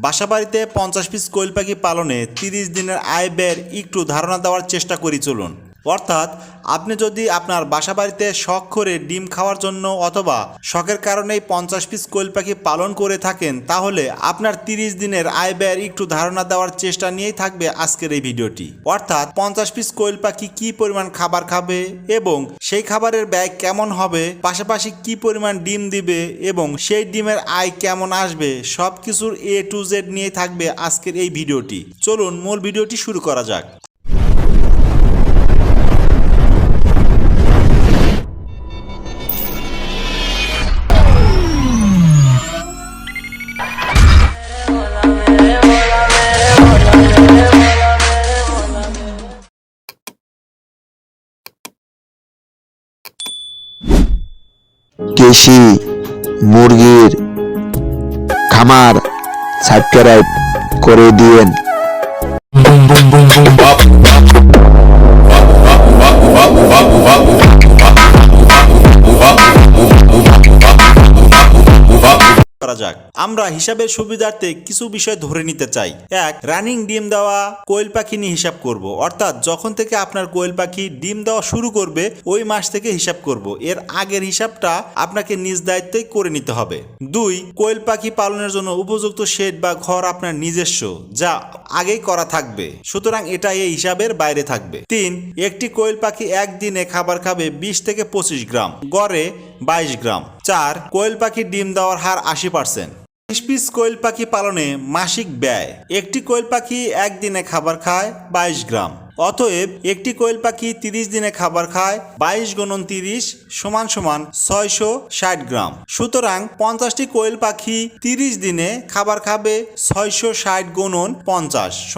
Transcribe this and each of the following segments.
বাসাবাড়িতে 50 piece কোয়েল পাখি পালনে 30 দিনের আয় ব্যয়ের একটু ধারণা দেওয়ার চেষ্টা করি চলুন। অর্থাৎ আপনি যদি আপনার বাসাবাড়িতে শখ করে ডিম খাওয়ার জন্য অথবা শখের কারণেই 50 পিস কোয়েল পাখি পালন করে থাকেন, তাহলে আপনার 30 দিনের আয় ব্যয়ের একটু ধারণা দেওয়ার চেষ্টা নিয়েই থাকবে আজকের এই ভিডিওটি। অর্থাৎ 50 পিস কোয়েল পাখি কী পরিমাণ খাবার খাবে এবং সেই খাবারের ব্যয় কেমন হবে, পাশাপাশি কী পরিমাণ ডিম দিবে এবং সেই ডিমের আয় কেমন আসবে, সব কিছুর A to Z নিয়ে থাকবে আজকের এই ভিডিওটি। চলুন মূল ভিডিওটি শুরু করা যাক। দেশি মুরগির খামার সাবস্ক্রাইব করে দিয়েন। করা যাক। আমরা হিসাবের সুবিধার্থে কিছু বিষয় ধরে নিতে চাই। এক, রানিং ডিম দেওয়া কোয়েল পাখি নিয়ে হিসাব করব, অর্থাৎ যখন থেকে আপনার কোয়েল পাখি ডিম দেওয়া শুরু করবে ওই মাস থেকে হিসাব করব। এর আগের হিসাবটা আপনাকে নিজ দায়িত্বেই করে নিতে হবে। দুই, কোয়েল পাখি পালনের জন্য উপযুক্ত শেড বা ঘর আপনার নিজস্ব, যা আগেই করা থাকবে, সুতরাং এটা এই হিসাবের বাইরে থাকবে। তিন, একটি কোয়েল পাখি একদিনে খাবার খাবে 20 থেকে 25 গ্রাম, গড়ে 22 গ্রাম। চার, কোয়েল পাখির ডিম দেওয়ার হার 80%। 30 পিস কোয়েল পাখি পালনে মাসিক ব্যয়, একটি কোয়েল পাখি একদিনে খাবার খায় 22 গ্রাম, অতএব একটি কোয়েল পাখি 30 দিনে খাবার খায় 22 × 30 = 660 গ্রাম। সুতরাং 50টি কোয়েল পাখি 30 দিনে খাবার খাবে 660 × 50 =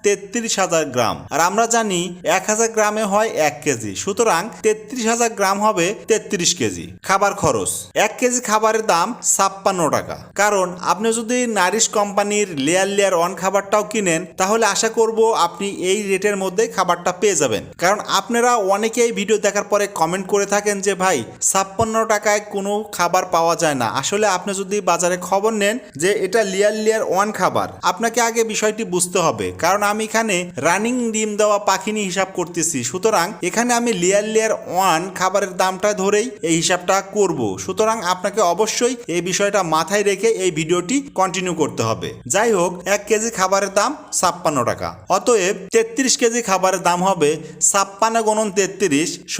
33,000 গ্রাম। আর আমরা জানি 1000 গ্রামে হয় 1 কেজি, সুতরাং 33,000 গ্রাম হবে 33 কেজি। খাবার খরচ, 1 কেজি খাবারের দাম 56 টাকা। কারণ আপনি যদি নারিশ কোম্পানির লেয়ার 1 খাবারটাও কিনেন, তাহলে আশা করব আপনি এই রেটের মধ্যে খাবারটা পেয়ে যাবেন। কারণ আপনারা অনেকেই ভিডিও দেখার পরে কমেন্ট করে থাকেন যে ভাই 56 টাকায় কোনো খাবার পাওয়া যায় না। আসলে আপনি যদি বাজারে খবর নেন যে এটা লেয়ার 1 খাবার, আপনাকে আগে বিষয়টি বুঝতে হবে। কারণ আমি এখানে রানিং ডিম দেওয়া পাখি নিয়ে হিসাব করতেছি, সুতরাং এখানে আমি লেয়ার 1 খাবারের দামটা ধরেই এই হিসাবটা করব। সুতরাং আপনাকে অবশ্যই এই বিষয়টা মাথায় রেখে এই ভিডিওটি কন্টিনিউ করতে হবে। যাই হোক, 1 কেজি খাবারের দাম 56 টাকা, অতএব 33 কেজি খাবারের দাম হবে 56 × 33 =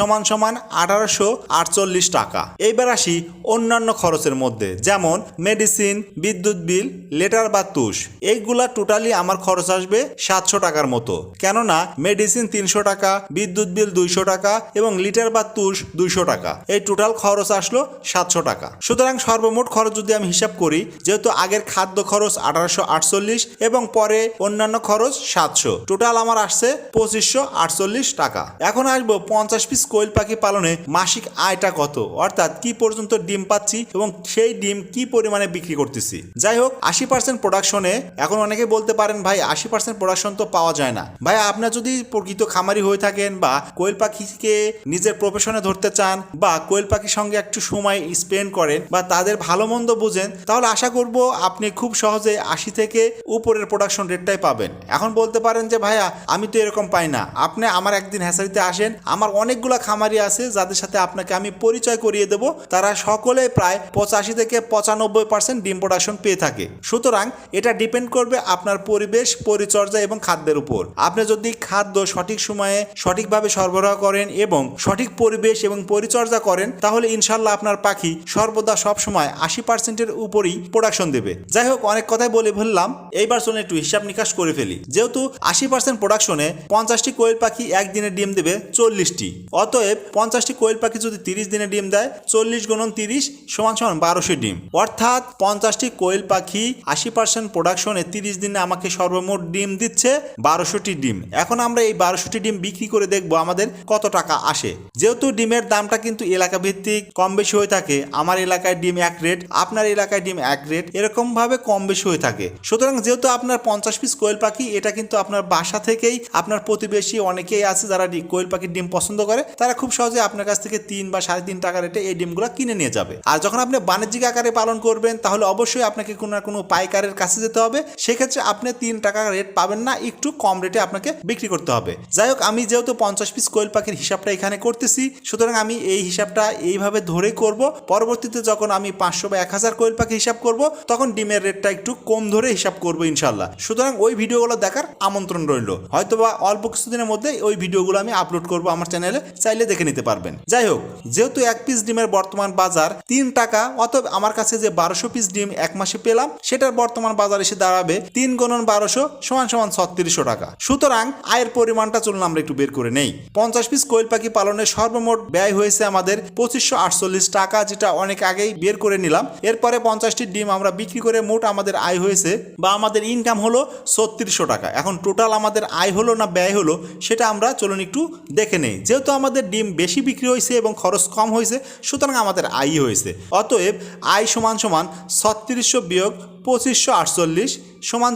1848 টাকা। এইবার আসি অন্যান্য খরচের মধ্যে, যেমন মেডিসিন, বিদ্যুৎ বিল, লেটার বা তুষ। এইগুলা টোটালি আমার খরচ আসবে 700 টাকার মতো। কেননা মেডিসিন 300 টাকা, বিদ্যুৎ বিল 200 টাকা এবং লিটার বা তুষ 200 টাকা। এই টোটাল খরচ আসলো 700 টাকা। সুতরাং সর্বমোট খরচ যদি আমি হিসাব করি, যেহেতু আগের খাদ্য খরচ 1848 এবং পরে অন্যান্য খরচ 700, টোটাল আমার আসছে 2548 টাকা। এখন আসবো 50 পিস কোয়েল পাখি পালনে মাসিক আয়টা কত, অর্থাৎ কি পর্যন্ত ডিম পাচ্ছি এবং সেই ডিম কি পরিমাণে বিক্রি করতেছি। যাই হোক, 80% প্রোডাকশনে, এখন অনেকে বলতে পারেন ভাই 80% প্রোডাকশন তো পাওয়া যায় না। ভাই আপনার যদি প্রকৃত খামারি হয়ে থাকেন বা কোয়েল পাখিকে নিজের প্রফেশনে ধরতে চান বা কোয়েল পাখির সঙ্গে একটু সময় স্পেন্ড করেন বা তাদের ভালো মন্দ বুঝেন, তাহলে আশা করব আপনি খুব সহজে 80 থেকে উপরের প্রোডাকশন রেটটাই পাবেন। এখন বলতে পারেন যে ভাইয়া আমি তো এরকম পাই না। আপনি আমার একদিন হ্যাচারিতে আসেন, আমার অনেকগুলো খামারি আছে যাদের সাথে আপনাকে আমি পরিচয় করিয়ে দেব। তারা সকলে প্রায় 85 থেকে 95% ডিম প্রোডাকশন পেয়ে থাকে। সুতরাং এটা ডিপেন্ড করবে আপনার পরিবেশ, পরিচর্যা এবং খাদ্যের উপর। আপনি যদি খাদ্য সঠিক সময়ে সঠিকভাবে সরবরাহ করেন এবং সঠিক পরিবেশ এবং পরিচর্যা করেন, তাহলে ইনশাল্লাহ আপনার পাখি সর্বদা সবসময় 80%-এর উপরই প্রোডাকশন দেবে। যাই হোক, অনেক কথাই বলে ফেললাম, এইবার চলুন একটু হিসাব নিকাশ করে ফেলি। যেহেতু 80% প্রোডাকশনে 50টি কোয়েল পাখি একদিনে ডিম দেবে 40টি, অতএব 50টি কোয়েল পাখি যদি 30 দিনে ডিম দেয়, 40 × 30 = 1200 ডিম। অর্থাৎ 50টি কোয়েল পাখি 80% প্রোডাকশনে 30 দিনে আমাকে সর্বমোট ডিম দিচ্ছে 1200টি ডিম। এখন আমরা এই 1200টি ডিম বিক্রি করে দেখবো আমাদের কত টাকা আসে। যেহেতু ডিমের দামটা কিন্তু এলাকা ভিত্তিক কম বেশি হয়ে থাকে, আমার এলাকায় ডিম এক রেট, আপনার এলাকায় ডিম এক রেট, এরকম ভাবে কম বেশি হয়ে থাকে। সুতরাং যেহেতু আপনার 50 পিস কোয়েল পাখি, এটা কিন্তু আপনার বাসা থেকেই আপনার প্রতিবেশী অনেকেই আছে যারা কোয়েল পাখির ডিম পছন্দ করে, তারা খুব সহজে আপনার কাছ থেকে 3 বা 3.5 টাকা রেটে এই ডিমগুলো কিনে নিয়ে যাবে। আর যখন আপনি বাণিজ্যিক আকারে পালন করবেন তাহলে অবশ্যই আপনাকে কোনো না কোনো পাইকারের কাছে যেতে হবে, সেক্ষেত্রে আপনি 3 টাকা রেট পাবেন না, একটু কম রেটে আপনাকে বিক্রি করতে হবে। যাই হোক, আমি যেহেতু 50 পিস কোয়েল পাখির হিসাবটা এখানে করতেছি, সুতরাং আমি এই হিসাবটা এইভাবে ধরে করব। পরবর্তীতে যখন আমি 500 বা 1000 কোয়েল পাখি হিসাব করব তখন ডিমের রেটটা একটু কম ধরে হিসাব করব ইনশাল্লাহ। সুতরাং ওই ভিডিওগুলো দেখার আমন্ত্রণ রইল, হয়তোবা অল্প কিছুদিনের মধ্যে ওই ভিডিওগুলো আমি আপলোড করব আমার চ্যানেলে, চাইলে দেখে নিতে পারবেন। যাই হোক, যেহেতু 1 পিস ডিমের বর্তমান বাজার 3 টাকা, অতএব আমার কাছে যে 1200 পিস ডিম এক মাসে পেলাম সেটার বর্তমান বাজার এসে দাঁড়াবে 3 গুণন 1200 সমান 3600 টাকা। সুতরাং আয়ের পরিমাণটা চলুন আমরা একটু বের করে নেই। 50 পিস কোয়েল পাখি পালনের সর্বমোট ব্যয় হয়েছে আমাদের 2548 টাকা, যেটা অনেক আগেই বের করে নিলাম। এরপরে 50টি ডিম আমরা বিক্রি করে মোট আমাদের আয় হয়েছে বা আমাদের ইনকাম হলো 3600 টাকা। এখন টোটাল আমাদের আয় হলো না ব্যয় হলো সেটা আমরা চলুন একটু দেখে নেই। যেহেতু আমাদের ডিম বেশি বিক্রি হয়েছে এবং খরচ কম হয়েছে, সুতরাং আমাদের আয়ই হয়েছে। অতএব আয় সমান 3600 বিয়োগ 2548 সমান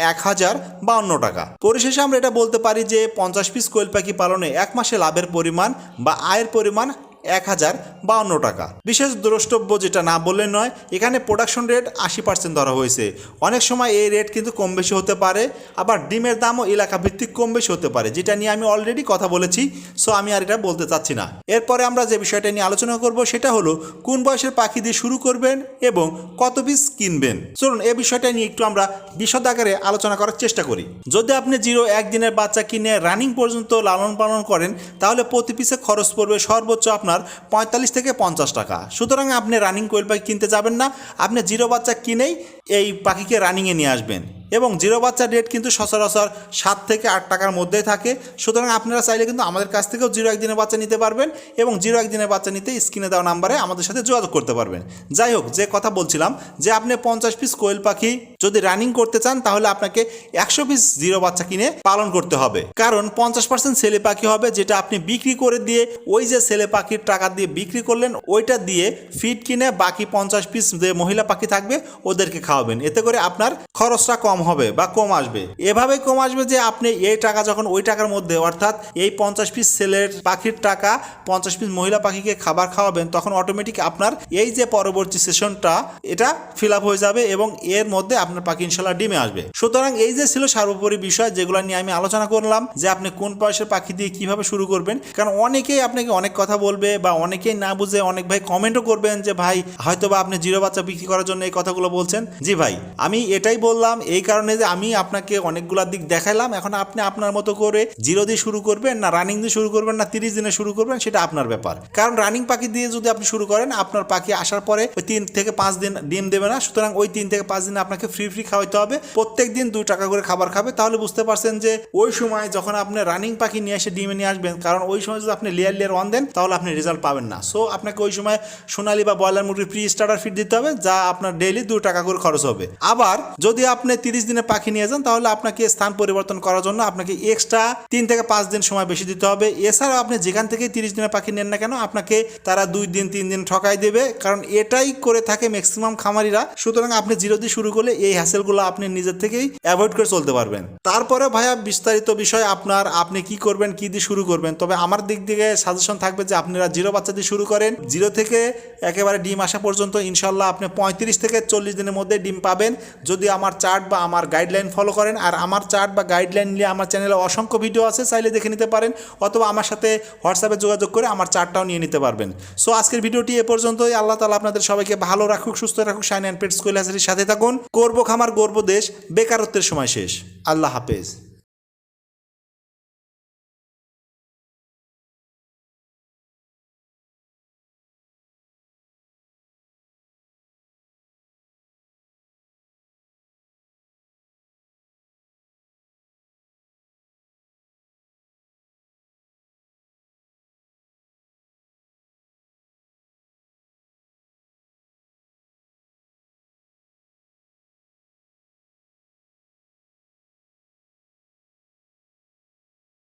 1052 টাকা। পরিশেষে আমরা এটা বলতে পারি যে 50 পিস কোয়েল পাখি পালনে এক মাসে লাভের পরিমাণ বা আয়ের পরিমাণ 1052 টাকা। বিশেষ দ্রষ্টব্য যেটা না বললে নয়, এখানে প্রোডাকশন রেট 80% ধরা হয়েছে। অনেক সময় এই রেট কিন্তু কম বেশি হতে পারে, আবার ডিমের দামও এলাকা ভিত্তিক কম বেশি হতে পারে, যেটা নিয়ে আমি অলরেডি কথা বলেছি, সো আমি আর এটা বলতে চাচ্ছি না। এরপরে আমরা যে বিষয়টা নিয়ে আলোচনা করব সেটা হলো কোন বয়সের পাখি দিয়ে শুরু করবেন এবং কত পিস কিনবেন। চলুন এই বিষয়টা নিয়ে একটু আমরা বিশদ আকারে আলোচনা করার চেষ্টা করি। যদি আপনি 0-1 দিনের বাচ্চা কিনে রানিং পর্যন্ত লালন পালন করেন তাহলে প্রতি পিসে খরচ পড়বে সর্বোচ্চ আপনার 45 থেকে 50 টাকা। সুতরাং আপনি রানিং কোয়েল পাখি কিনতে যাবেন না, আপনি 0 বাচ্চা কিনেই এই পাখিকে রানিংয়ে নিয়ে আসবেন। এবং 0 বাচ্চার রেট কিন্তু সচরাচর 7 থেকে 8 টাকার মধ্যেই থাকে। সুতরাং আপনারা চাইলে কিন্তু আমাদের কাছ থেকেও 0-1 দিনের বাচ্চা নিতে পারবেন এবং 0-1 দিনের বাচ্চা নিতে স্ক্রিনে দেওয়া নাম্বারে আমাদের সাথে যোগাযোগ করতে পারবেন। যাই হোক, যে কথা বলছিলাম যে আপনি 50 পিস কোয়েল পাখি যদি রানিং করতে চান তাহলে আপনাকে 100 পিস 0 বাচ্চা কিনে পালন করতে হবে, কারণ 50% ছেলে পাখি হবে, যেটা আপনি বিক্রি করে দিয়ে ওই যে ছেলে পাখির টাকা দিয়ে বিক্রি করলেন ওইটা দিয়ে ফিড কিনে বাকি 50 পিস যে মহিলা পাখি থাকবে ওদেরকে খাওয়াবেন। এতে করে আপনার খরচটা কম হবে বা কম আসবে। এভাবে কম আসবে যে আপনি এই টাকা যখন ওই টাকার মধ্যে, অর্থাৎ এই 50 পিস ছেলের পাখির টাকা 50 পিস মহিলা পাখিকে খাবার খাওয়াবেন, তখন অটোমেটিক আপনার এই যে পরবর্তী সেশনটা এটা ফিল আপ হয়ে যাবে এবং এর মধ্যে আপনার পাখি ইনশাল্লাহ ডিমে আসবে। সুতরাং এই যে ছিল সর্বোপরি বিষয় যেগুলো নিয়ে আমি আলোচনা করলাম যে আপনি কোন বয়সের পাখি দিয়ে কিভাবে শুরু করবেন। কারণ অনেকেই আপনাকে অনেক কথা বলবে বা অনেকেই না বুঝে অনেক ভাই কমেন্টও করবেন যে ভাই হয়তো বা আপনি 0 বাচ্চা বিক্রি করার জন্য এই কথাগুলো বলছেন। জি ভাই, আমি এটাই বললাম এই কারণে যে আমি আপনাকে অনেকগুলা দিক দেখাইলাম। এখন আপনি আপনার মতো করে 0 দিয়ে শুরু করবেন না রানিং দিয়ে শুরু করবেন না 30 দিনে শুরু করবেন, সেটা আপনার ব্যাপার। কারণ রানিং পাখি দিয়ে যদি আপনি শুরু করেন আপনার পাখি আসার পরে ওই 3 থেকে 5 দিন ডিম দেবে না। সুতরাং ওই 3 থেকে 5 দিন আপনাকে ফ্রি খাওয়াইতে হবে, প্রত্যেক দিন 2 টাকা করে খাবার খাবে। তাহলে বুঝতে পারছেন যে ওই সময় যখন আপনি রানিং পাখি নিয়ে এসে ডিমে নিয়ে আসবেন, কারণ ওই সময় যদি আপনি লেয়ার ওয়ান দেন তাহলে আপনি রেজাল্ট পাবেন না। সো আপনাকে ওই সময় সোনালী বা ব্রয়লার মুরগির প্রি স্টার্টার ফিড দিতে হবে, যা আপনার ডেইলি 2 টাকা করে খরচ হবে। আবার যদি আপনি 30 দিনে পাখি নিয়ে যান তাহলে আপনাকে স্থান পরিবর্তন করার জন্য আপনাকে এক্সট্রা 3 থেকে 5 দিন সময় বেশি দিতে হবে। এছাড়াও আপনি যেখান থেকে 30 দিনের পাখি নেন না কেন আপনাকে তারা 2 দিন 3 দিন ঠকাই দেবে, কারণ এটাই করে থাকে ম্যাক্সিমাম খামারিরা। সুতরাং আপনি 0 দিয়ে শুরু করলে এই হ্যাসেলগুলো আপনি নিজের থেকেই অ্যাভয়েড করে চলতে পারবেন। তারপরে ভাইয়া বিস্তারিত বিষয় আপনি কি করবেন, কি দিয়ে শুরু করবেন। তবে আমার দিক থেকে সাজেশন থাকবে যে আপনারা 0 বাচ্চা দিয়ে শুরু করেন। 0 থেকে একেবারে ডিম আসা পর্যন্ত ইনশাল্লাহ আপনি 35 থেকে 40 দিনের মধ্যে ডিম পাবেন, যদি আমার চার্ট বা আমার গাইডলাইন ফলো করেন। আর আমার চার্ট বা গাইডলাইন নিয়ে আমার চ্যানেলে অসংখ্য ভিডিও আছে, চাইলে দেখে নিতে পারেন, অথবা আমার সাথে হোয়াটসঅ্যাপে যোগাযোগ করে আমার চার্টটাও নিয়ে নিতে পারবেন। সো আজকের ভিডিওটি এ পর্যন্তই। আল্লাহ তাআলা আপনাদের সবাইকে ভালো রাখুক, সুস্থ রাখুক। শাইন অ্যান্ড পেটস কোয়েল হ্যাচারির সাথে থাকুন। করবো খামার, গর্ব দেশ, বেকারত্বের সময় শেষ। আল্লাহ হাফেজ।